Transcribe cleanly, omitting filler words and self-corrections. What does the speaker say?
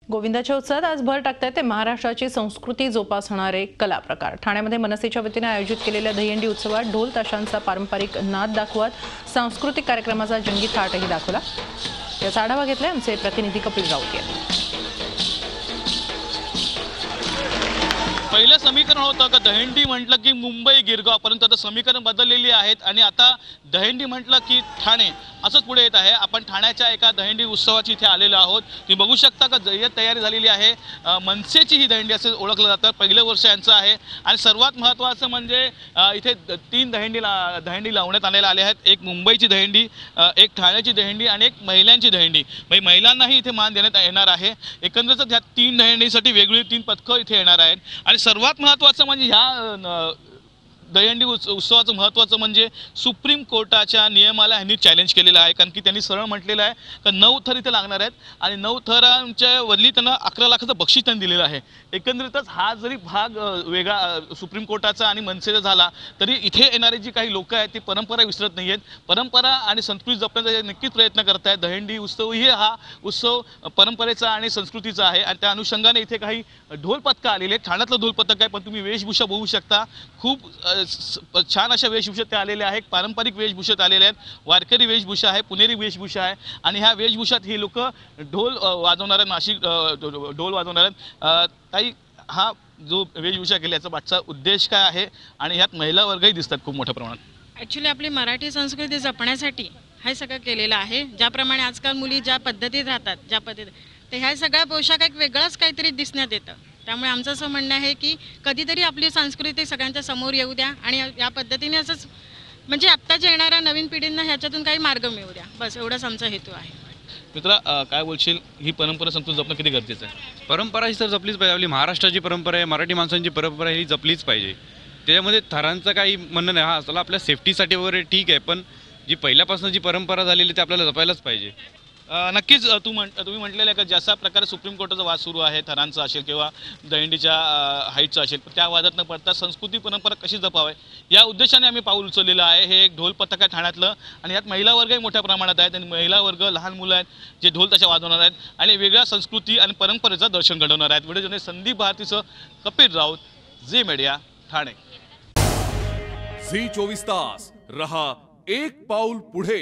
गोविंदाच्या उत्सवात आज भर टाकतायत ते महाराष्ट्राची संस्कृती जोपासणारे कला प्रकार। ठाण्यामध्ये मनसेच्या वतीने आयोजित केलेल्या दहीहंडी उत्सवात ढोल ताशांचा पारंपरिक नाद दाखवत सांस्कृतिक कार्यक्रमाचा जंगी थाटही दाखवला। याचा आढावा घेतलाय आमचे प्रतिनिधी कपिल राऊत यांनी। पहिलं समीकरण होतं का दहीहंडी म्हटलं की मुंबई गिरगाव, परंतु आता समीकरण बदललेली आहेत आणि आता दहीहंडी म्हटलं की ठाणे असंच पुढे येत आहे। आपण ठाण्याच्या एका दहीहंडी उत्सवाची इथे आलेलो आहोत। तुम्ही बघू शकता का जय्यत तयारी झालेली आहे। मनसेची ही दहीहंडी असे ओळखलं जातं। पहिलं वर्ष यांचं आहे आणि सर्वात महत्त्वाचं म्हणजे इथे 3 दहीहंडी लावण्यात आलेल्या आहेत। एक मुंबईची दहीहंडी, एक ठाण्याची दहीहंडी आणि एक महिलांची दहीहंडी। म्हणजे महिलांनाही इथे मान देण्यात येणार आहे। एकंदरीतच ह्या 3 दहीहंडीसाठी वेगवेगळी 3 पथकं इथे येणार आहेत। आणि सर्वात महत्त्वाचं म्हणजे ह्या दहीहंडी उत्सवाचं महत्त्वाचं म्हणजे सुप्रीम कोर्टाच्या नियमाला ह्यांनी चॅलेंज केलेलं आहे। कारण की त्यांनी सरळ म्हटलेलं आहे की 9 थर इथे लागणार आहेत आणि 9 थरांच्या बदली त्यांना 11 लाखाचं बक्षीस त्यांनी दिलेलं आहे। एकंदरीतच हा जरी भाग वेगळा सुप्रीम कोर्टाचा आणि मनसेचा झाला तरी इथे येणारे जी काही लोक आहेत ती परंपरा विसरत नाही आहेत। परंपरा आणि संस्कृती जपण्याचा नक्कीच प्रयत्न करत आहेत। दहीहंडी उत्सव ही हा उत्सव परंपरेचा आणि संस्कृतीचा आहे आणि त्या अनुषंगाने इथे काही ढोल पथकं आलेले आहेत। ठाण्यातलं ढोल पथक आहे, पण तुम्ही वेशभूषा बघू शकता। खूप छान अशा वेशभूषेत आलेले आहेत। पारंपरिक वेशभूषेत आलेले आहेत। वारकरी वेशभूषा आहे, पुणेरी वेशभूषा आहे आणि ह्या वेशभूषात ही लोक ढोल वाजवणारे नाशिक ढोल वाजवणारे ताई, हा जो वेशभूषा केली याचा मागचा उद्देश काय आहे आणि ह्यात महिला वर्गही दिसतात खूप मोठ्या प्रमाणात? ॲक्च्युली आपली मराठी संस्कृती जपण्यासाठी हे सगळं केलेलं आहे। ज्याप्रमाणे आजकाल मुली ज्या पद्धतीत राहतात, ज्या पद्धतीत, तर ह्या सगळ्या पोशाख एक वेगळंच काहीतरी दिसण्यात येतं। त्यामुळे आमचं असं म्हणणं आहे की कधीतरी आपली संस्कृती सगळ्यांच्या समोर येऊ द्या आणि या पद्धतीने असंच म्हणजे आत्ताच्या येणाऱ्या नवीन पिढींना ह्याच्यातून काही मार्ग मिळू द्या, बस एवढाच आमचा हेतू आहे। मित्रा, काय बोलशील, ही परंपरा संस्कृती जपणं किती गरजेचं आहे? परंपरा ही तर जपलीच पाहिजे। आपली महाराष्ट्राची परंपरा आहे, मराठी माणसांची परंपरा ही जपलीच पाहिजे। त्याच्यामध्ये थरांचं काही म्हणणं नाही। हा चला आपल्या सेफ्टीसाठी वगैरे ठीक आहे, पण जी पहिल्यापासून जी परंपरा झालेली ती आपल्याला जपायलाच पाहिजे। नक्कीच तुम्ही म्हटलेलं आहे का ज्या प्रकारे सुप्रीम कोर्टाचा वाद सुरू आहे, थरांचा असेल किंवा दहीहंडीच्या हाईटचा असेल, त्या वादात न पडता संस्कृती परंपरा कशी जपावे या उद्देशाने आम्ही पाऊल उचललेलं आहे। हे एक ढोल पथक आहे ठाण्यातलं आणि यात महिला वर्गही मोठ्या प्रमाणात आहेत आणि महिला वर्ग, लहान मुलं आहेत जे ढोल ताशा वाजवणार आहेत आणि वेगळ्या संस्कृती आणि परंपरेचं दर्शन घडवणार आहेत। व्हिडिओ जर्नलिस्ट संदीप भारतीसह Kapil Raut, Zee media, Thane. Zee 24 तास रहा एक पाऊल पुढे।